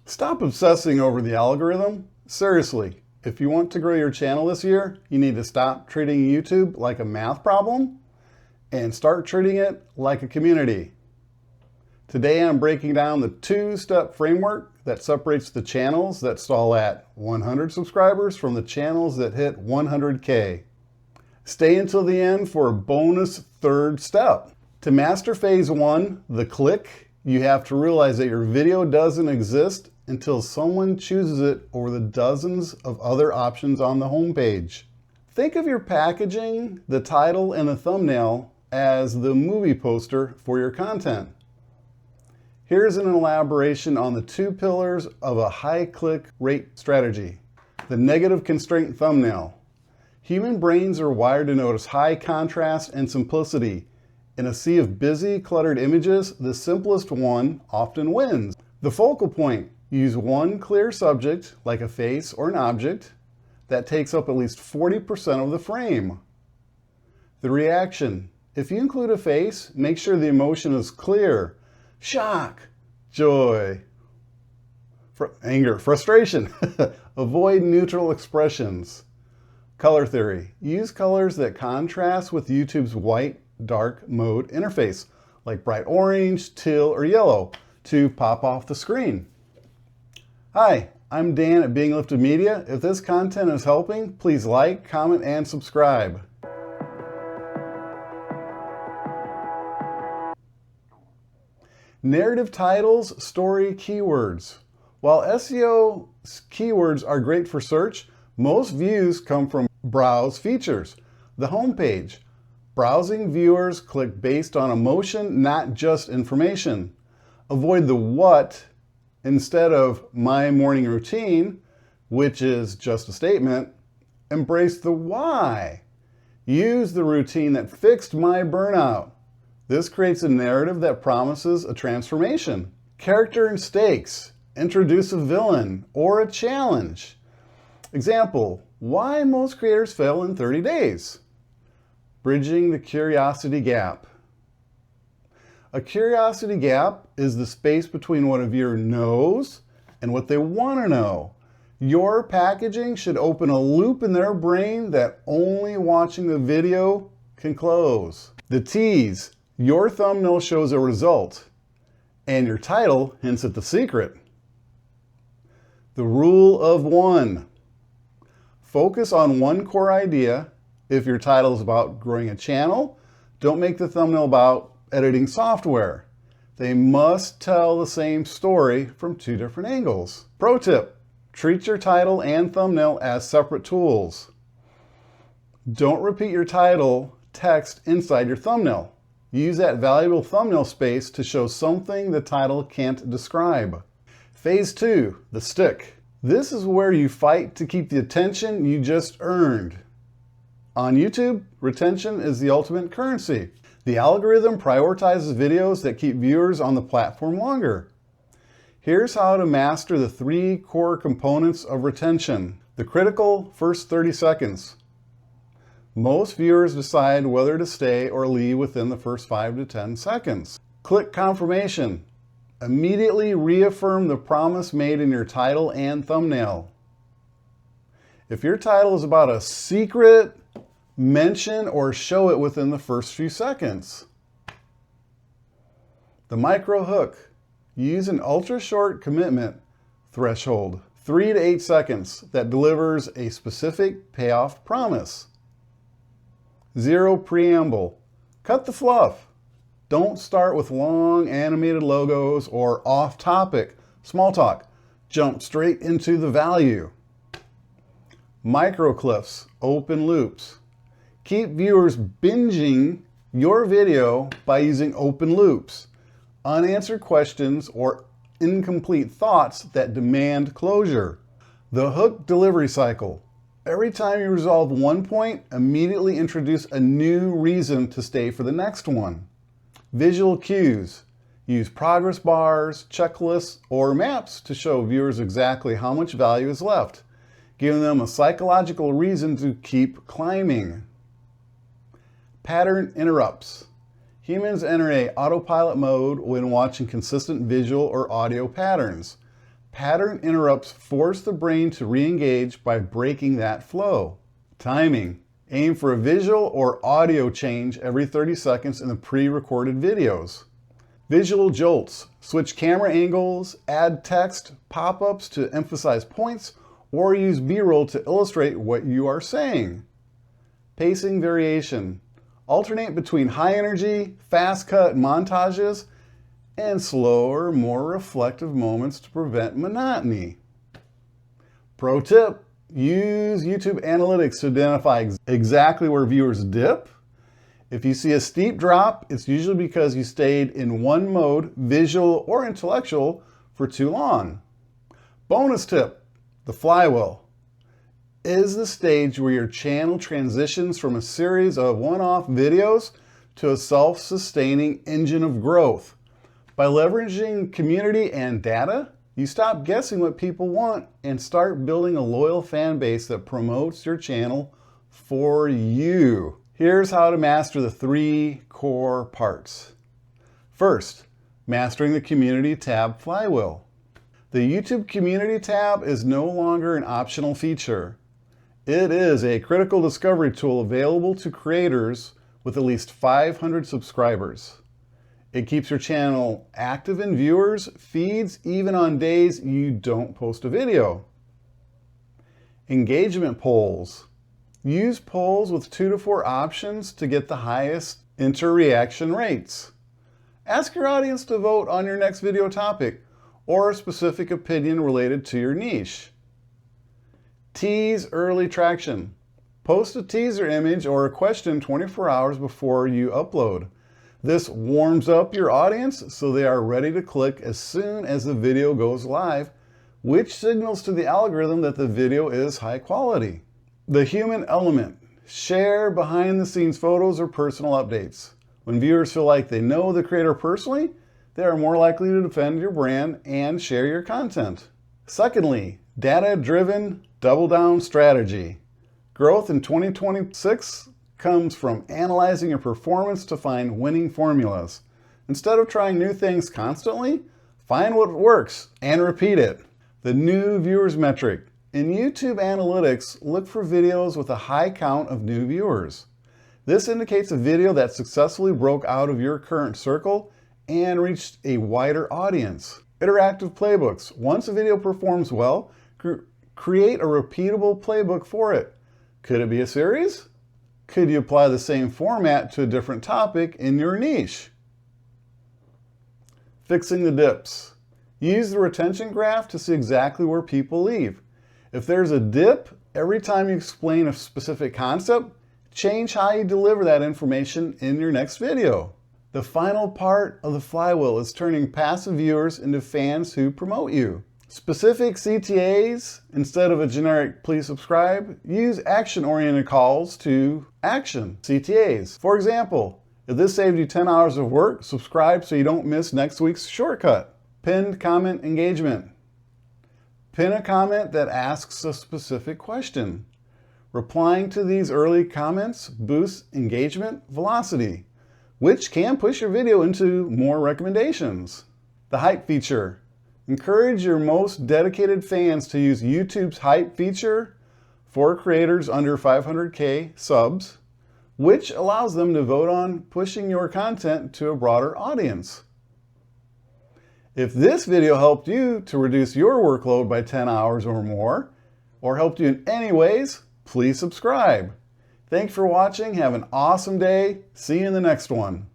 Stop obsessing over the algorithm. Seriously, if you want to grow your channel this year, you need to stop treating YouTube like a math problem and start treating it like a community. Today I'm breaking down the two-step framework that separates the channels that stall at 100 subscribers from the channels that hit 100K. Stay until the end for a bonus third step. To master phase one, the click, you have to realize that your video doesn't exist until someone chooses it over the dozens of other options on the homepage. Think of your packaging, the title, and the thumbnail as the movie poster for your content. Here's an elaboration on the two pillars of a high click rate strategy. The negative constraint thumbnail. Human brains are wired to notice high contrast and simplicity. In a sea of busy, cluttered images, the simplest one often wins. The focal point. Use one clear subject, like a face or an object, that takes up at least 40% of the frame. The reaction. If you include a face, make sure the emotion is clear. Shock, joy, anger, frustration. Avoid neutral expressions. Color theory. Use colors that contrast with YouTube's white, dark mode interface, like bright orange, teal, or yellow, to pop off the screen. Hi, I'm Dan at Being Lifted Media. If this content is helping, please like, comment, and subscribe. Narrative titles, story keywords. While SEO keywords are great for search, most views come from browse features. The homepage. Browsing viewers click based on emotion, not just information. Avoid the what instead of my morning routine, which is just a statement. Embrace the why. Use the routine that fixed my burnout. This creates a narrative that promises a transformation. Character and stakes. Introduce a villain or a challenge. Example, why most creators fail in 30 days. Bridging the curiosity gap. A curiosity gap is the space between what a viewer knows and what they want to know. Your packaging should open a loop in their brain that only watching the video can close. The tease. Your thumbnail shows a result, and your title hints at the secret. The rule of one. Focus on one core idea. If your title is about growing a channel, don't make the thumbnail about editing software. They must tell the same story from two different angles. Pro tip, treat your title and thumbnail as separate tools. Don't repeat your title text inside your thumbnail. Use that valuable thumbnail space to show something the title can't describe. Phase two, the stick. This is where you fight to keep the attention you just earned. On YouTube, retention is the ultimate currency. The algorithm prioritizes videos that keep viewers on the platform longer. Here's how to master the three core components of retention. The critical first 30 seconds. Most viewers decide whether to stay or leave within the first 5 to 10 seconds. Click confirmation. Immediately reaffirm the promise made in your title and thumbnail. If your title is about a secret, mention or show it within the first few seconds. The micro hook. Use an ultra short commitment threshold, 3 to 8 seconds, that delivers a specific payoff promise. Zero preamble. Cut the fluff. Don't start with long animated logos or off-topic small talk. Jump straight into the value. Micro clips, open loops. Keep viewers binging your video by using open loops, unanswered questions, or incomplete thoughts that demand closure. The hook delivery cycle. Every time you resolve one point, immediately introduce a new reason to stay for the next one. Visual cues. Use progress bars, checklists, or maps to show viewers exactly how much value is left, giving them a psychological reason to keep climbing. Pattern interrupts. Humans enter a autopilot mode when watching consistent visual or audio patterns. Pattern interrupts force the brain to re-engage by breaking that flow. Timing. Aim for a visual or audio change every 30 seconds in the pre-recorded videos. Visual jolts. Switch camera angles, add text, pop-ups to emphasize points, or use B-roll to illustrate what you are saying. Pacing variation. Alternate between high energy, fast cut montages and slower, more reflective moments to prevent monotony. Pro tip, use YouTube Analytics to identify exactly where viewers dip. If you see a steep drop, it's usually because you stayed in one mode, visual or intellectual, for too long. Bonus tip, the flywheel is the stage where your channel transitions from a series of one-off videos to a self-sustaining engine of growth. By leveraging community and data, you stop guessing what people want and start building a loyal fan base that promotes your channel for you. Here's how to master the 3 core parts. First, mastering the community tab flywheel. The YouTube community tab is no longer an optional feature. It is a critical discovery tool available to creators with at least 500 subscribers. It keeps your channel active in viewers' feeds even on days you don't post a video. Engagement polls. Use polls with 2 to 4 options to get the highest interaction rates. Ask your audience to vote on your next video topic or a specific opinion related to your niche. Tease early traction. Post a teaser image or a question 24 hours before you upload. This warms up your audience so they are ready to click as soon as the video goes live, which signals to the algorithm that the video is high quality. The human element. Share behind-the-scenes photos or personal updates. When viewers feel like they know the creator personally, they are more likely to defend your brand and share your content. Secondly, data-driven double-down strategy. Growth in 2026 comes from analyzing your performance to find winning formulas. Instead of trying new things constantly, find what works and repeat it. The new viewers metric. In YouTube Analytics, look for videos with a high count of new viewers. This indicates a video that successfully broke out of your current circle and reached a wider audience. Interactive playbooks. Once a video performs well, create a repeatable playbook for it. Could it be a series? Could you apply the same format to a different topic in your niche? Fixing the dips. Use the retention graph to see exactly where people leave. If there's a dip, every time you explain a specific concept, change how you deliver that information in your next video. The final part of the flywheel is turning passive viewers into fans who promote you. Specific CTAs, instead of a generic please subscribe, use action-oriented calls to action, CTAs. For example, if this saved you 10 hours of work, subscribe so you don't miss next week's shortcut. Pinned comment engagement. Pin a comment that asks a specific question. Replying to these early comments boosts engagement velocity, which can push your video into more recommendations. The hype feature. Encourage your most dedicated fans to use YouTube's hype feature for creators under 500K subs, which allows them to vote on pushing your content to a broader audience. If this video helped you to reduce your workload by 10 hours or more, or helped you in any ways, please subscribe. Thanks for watching. Have an awesome day. See you in the next one.